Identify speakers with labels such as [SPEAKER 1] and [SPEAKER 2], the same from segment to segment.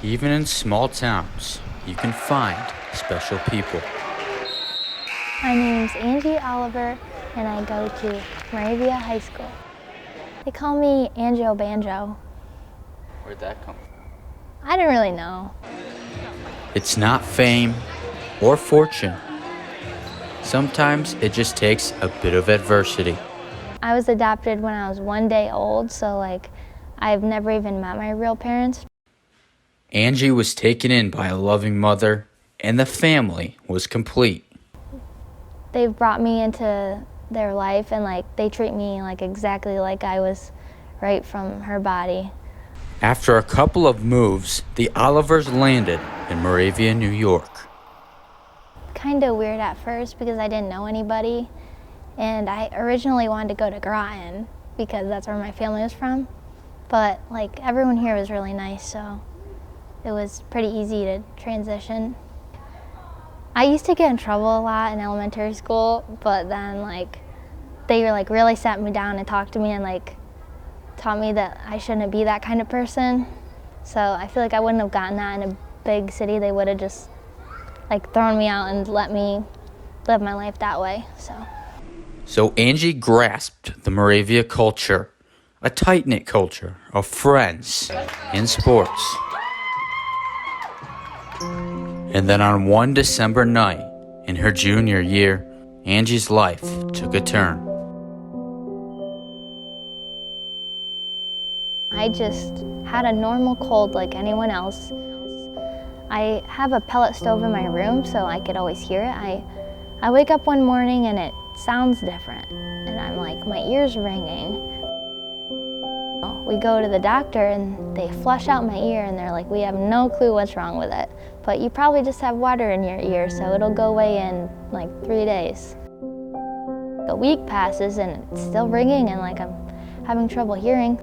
[SPEAKER 1] Even in small towns, you can find special people.
[SPEAKER 2] My name's Angie Oliver, and I go to Moravia High School. They call me Angie Banjo.
[SPEAKER 1] Where'd that come from?
[SPEAKER 2] I don't really know.
[SPEAKER 1] It's not fame or fortune. Sometimes it just takes a bit of adversity.
[SPEAKER 2] I was adopted when I was 1 day old, so I've never even met my real parents.
[SPEAKER 1] Angie was taken in by a loving mother, and the family was complete.
[SPEAKER 2] They've brought me into their life, and they treat me exactly like I was right from her body.
[SPEAKER 1] After a couple of moves, the Olivers landed in Moravia, New York.
[SPEAKER 2] Kind of weird at first because I didn't know anybody, and I originally wanted to go to Groton because that's where my family was from, but everyone here was really nice, so it was pretty easy to transition. I used to get in trouble a lot in elementary school, but then they really sat me down and talked to me and taught me that I shouldn't be that kind of person. So I feel like I wouldn't have gotten that in a big city. They would have just thrown me out and let me live my life that way.
[SPEAKER 1] So Angie grasped the Moravia culture, a tight-knit culture of friends and sports. And then on one December night in her junior year, Angie's life took a turn.
[SPEAKER 2] I just had a normal cold like anyone else. I have a pellet stove in my room, so I could always hear it. I wake up one morning and it sounds different, and I'm my ear's ringing. We go to the doctor and they flush out my ear and they're we have no clue what's wrong with it, but you probably just have water in your ear, so it'll go away in 3 days. A week passes and it's still ringing and I'm having trouble hearing.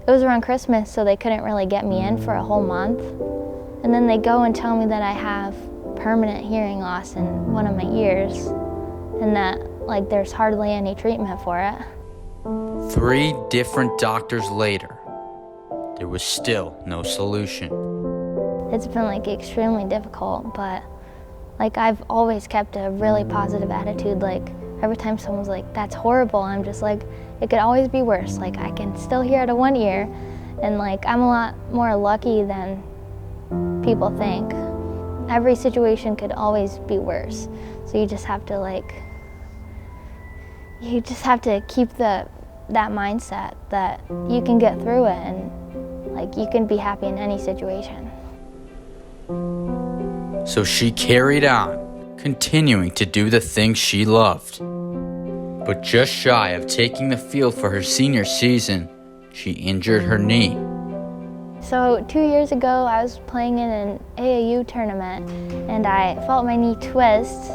[SPEAKER 2] It was around Christmas, so they couldn't really get me in for a whole month. And then they go and tell me that I have permanent hearing loss in one of my ears and that there's hardly any treatment for it.
[SPEAKER 1] 3 different doctors later, there was still no solution.
[SPEAKER 2] It's been extremely difficult, but I've always kept a really positive attitude. Every time someone's that's horrible, I'm just it could always be worse. I can still hear out of one ear, and I'm a lot more lucky than people think. Every situation could always be worse, so you just have to keep that mindset that you can get through it and you can be happy in any situation.
[SPEAKER 1] So she carried on, continuing to do the things she loved. But just shy of taking the field for her senior season, she injured her knee.
[SPEAKER 2] So 2 years ago, I was playing in an AAU tournament and I felt my knee twist.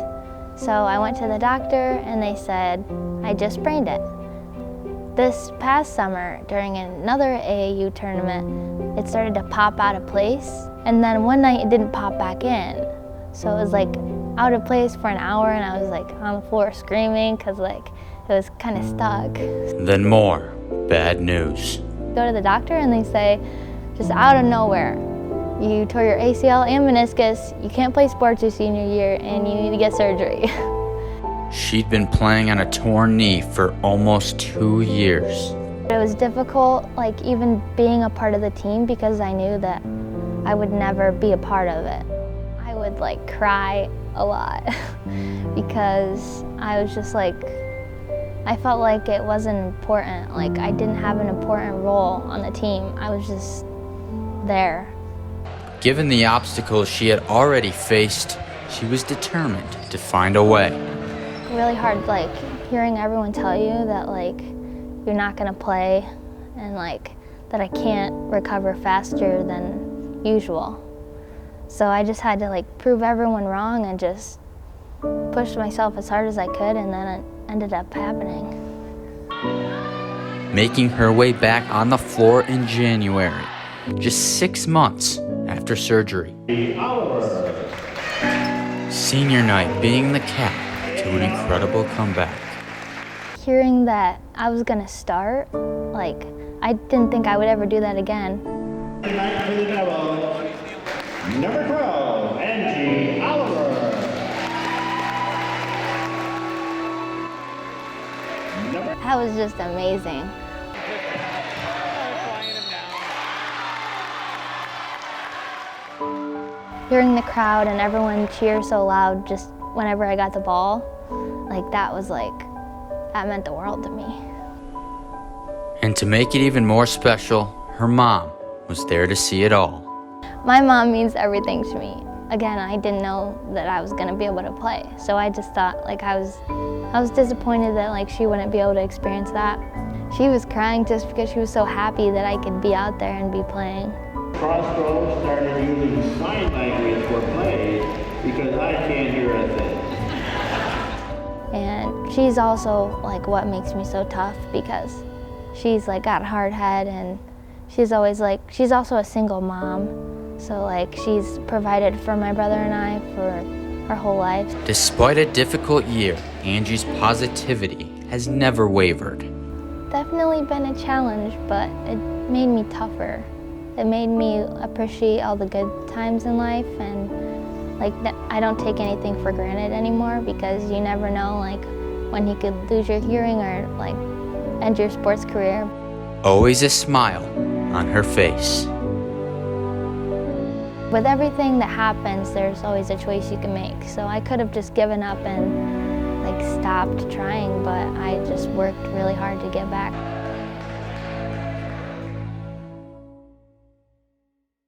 [SPEAKER 2] So I went to the doctor and they said, I just sprained it. This past summer, during another AAU tournament, it started to pop out of place. And then one night it didn't pop back in. So it was out of place for an hour and I was on the floor screaming because it was kind of stuck.
[SPEAKER 1] Then more bad news.
[SPEAKER 2] Go to the doctor and they say, just out of nowhere, you tore your ACL and meniscus, you can't play sports your senior year, and you need to get surgery.
[SPEAKER 1] She'd been playing on a torn knee for almost 2 years.
[SPEAKER 2] It was difficult, even being a part of the team because I knew that I would never be a part of it. I would cry a lot because I was just I felt it wasn't important. I didn't have an important role on the team. I was just there.
[SPEAKER 1] Given the obstacles she had already faced, she was determined to find a way.
[SPEAKER 2] Really hard, hearing everyone tell you that you're not gonna play and that I can't recover faster than usual. So I just had to prove everyone wrong and just push myself as hard as I could, and then it ended up happening.
[SPEAKER 1] Making her way back on the floor in January, just 6 months after surgery.
[SPEAKER 3] Angie Oliver.
[SPEAKER 1] Senior night being the cap to an incredible comeback.
[SPEAKER 2] Hearing that I was gonna start, I didn't think I would ever do that again.
[SPEAKER 3] Tonight for the Devils, Number 12, Angie Oliver.
[SPEAKER 2] That was just amazing. Hearing the crowd and everyone cheer so loud just whenever I got the ball, that meant the world to me.
[SPEAKER 1] And to make it even more special, her mom was there to see it all.
[SPEAKER 2] My mom means everything to me. Again, I didn't know that I was gonna be able to play, so I just thought I was disappointed that she wouldn't be able to experience that. She was crying just because she was so happy that I could be out there and be playing.
[SPEAKER 3] Crossroads started using sign language for play because I can't hear a thing.
[SPEAKER 2] And she's also what makes me so tough, because she's got a hard head, and she's also a single mom. So she's provided for my brother and I for our whole life.
[SPEAKER 1] Despite a difficult year, Angie's positivity has never wavered.
[SPEAKER 2] Definitely been a challenge, but it made me tougher. It made me appreciate all the good times in life, and I don't take anything for granted anymore, because you never know when you could lose your hearing or end your sports career.
[SPEAKER 1] Always a smile on her face.
[SPEAKER 2] With everything that happens, there's always a choice you can make. So I could have just given up and stopped trying, but I just worked really hard to get back.